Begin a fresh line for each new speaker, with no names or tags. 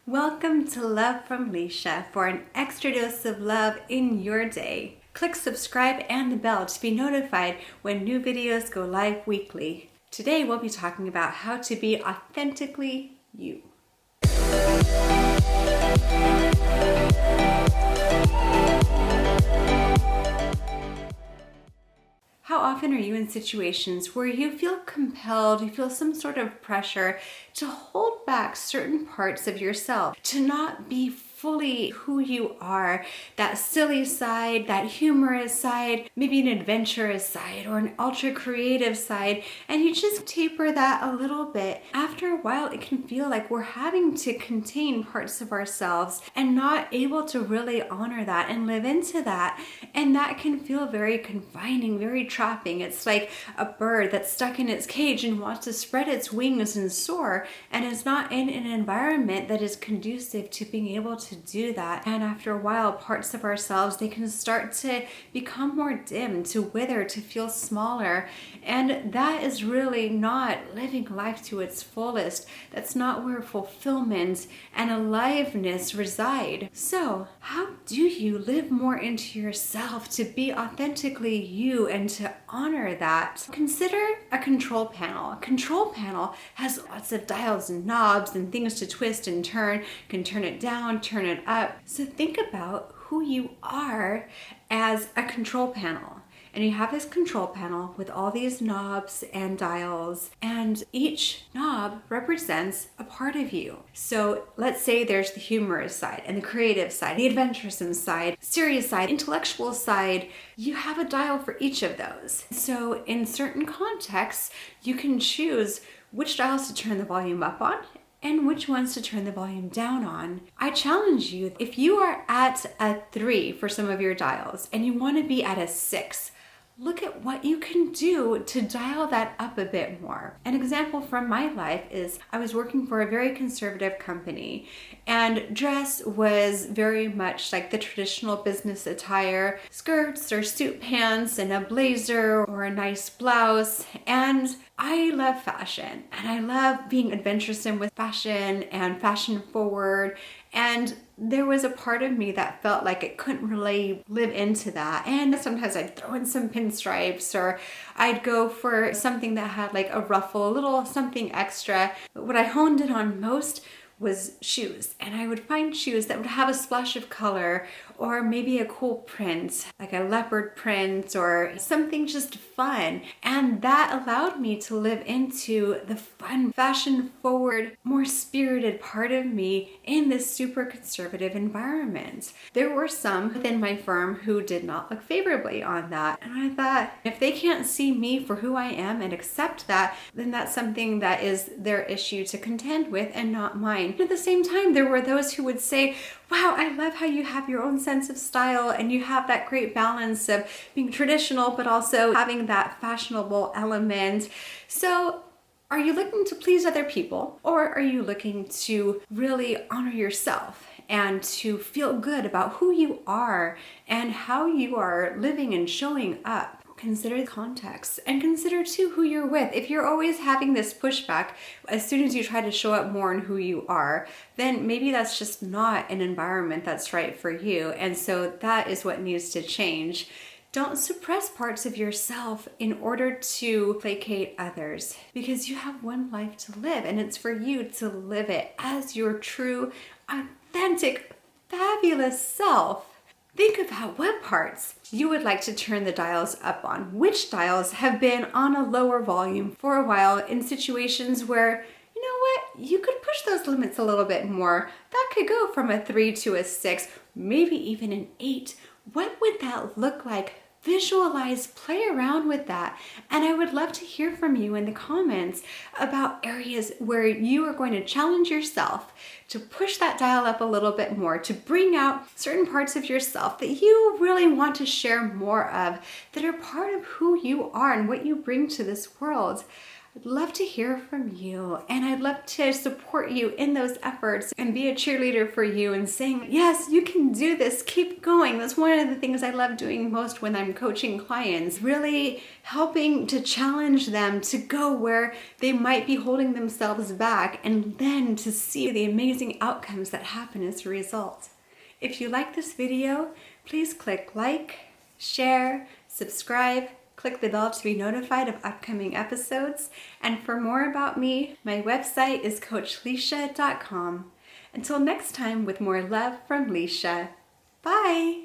Welcome to Love from Lisha for an extra dose of love in your day. Click subscribe and the bell to be notified when new videos go live weekly. Today we'll be talking about how to be authentically you. How often are you in situations where you feel compelled, you feel some sort of pressure to hold back certain parts of yourself, to not be fully who you are, that silly side, that humorous side, maybe an adventurous side or an ultra creative side, and you just taper that a little bit. After a while, it can feel like we're having to contain parts of ourselves and not able to really honor that and live into that. And that can feel very confining, very trapping. It's like a bird that's stuck in its cage and wants to spread its wings and soar, and is not in an environment that is conducive to being able to do that. And after a while, parts of ourselves, they can start to become more dim, to wither, to feel smaller. And that is really not living life to its fullest. That's not where fulfillment and aliveness reside. So how do you live more into yourself, to be authentically you and to honor that? Consider a control panel. A control panel has lots of dials and knobs and things to twist and turn. You can turn it down, turn it up. So think about who you are as a control panel. And you have this control panel with all these knobs and dials, and each knob represents a part of you. So let's say there's the humorous side and the creative side, the adventuresome side, serious side, intellectual side. You have a dial for each of those. So in certain contexts, you can choose which dials to turn the volume up on and which ones to turn the volume down on. I challenge you, if you are at a 3 for some of your dials and you want to be at a 6, look at what you can do to dial that up a bit more. An example from my life is I was working for a very conservative company, and dress was very much like the traditional business attire, skirts or suit pants and a blazer or a nice blouse. And I love fashion, and I love being adventuresome with fashion and fashion forward. And there was a part of me that felt like it couldn't really live into that. And sometimes I'd throw in some pinstripes, or I'd go for something that had like a ruffle, a little something extra. But what I honed in on most was shoes. And I would find shoes that would have a splash of color, or maybe a cool print, like a leopard print or something just fun. And that allowed me to live into the fun, fashion forward, more spirited part of me in this super conservative environment. There were some within my firm who did not look favorably on that. And I thought, if they can't see me for who I am and accept that, then that's something that is their issue to contend with and not mine. At the same time, there were those who would say, wow, I love how you have your own sense of style and you have that great balance of being traditional but also having that fashionable element. So are you looking to please other people, or are you looking to really honor yourself and to feel good about who you are and how you are living and showing up? Consider the context, and consider too who you're with. If you're always having this pushback as soon as you try to show up more in who you are, then maybe that's just not an environment that's right for you. And so that is what needs to change. Don't suppress parts of yourself in order to placate others, because you have one life to live, and it's for you to live it as your true, authentic, fabulous self. Think about what parts you would like to turn the dials up on. Which dials have been on a lower volume for a while in situations where, you know what, you could push those limits a little bit more. That could go from a 3 to a 6, maybe even an 8. What would that look like? Visualize, play around with that. And I would love to hear from you in the comments about areas where you are going to challenge yourself to push that dial up a little bit more, to bring out certain parts of yourself that you really want to share more of, that are part of who you are and what you bring to this world. I'd love to hear from you, and I'd love to support you in those efforts and be a cheerleader for you and saying, yes, you can do this, keep going. That's one of the things I love doing most when I'm coaching clients, really helping to challenge them to go where they might be holding themselves back and then to see the amazing outcomes that happen as a result. If you like this video, please click like, share, subscribe, click the bell to be notified of upcoming episodes. And for more about me, my website is coachlisha.com. Until next time, with more love from Lisha. Bye!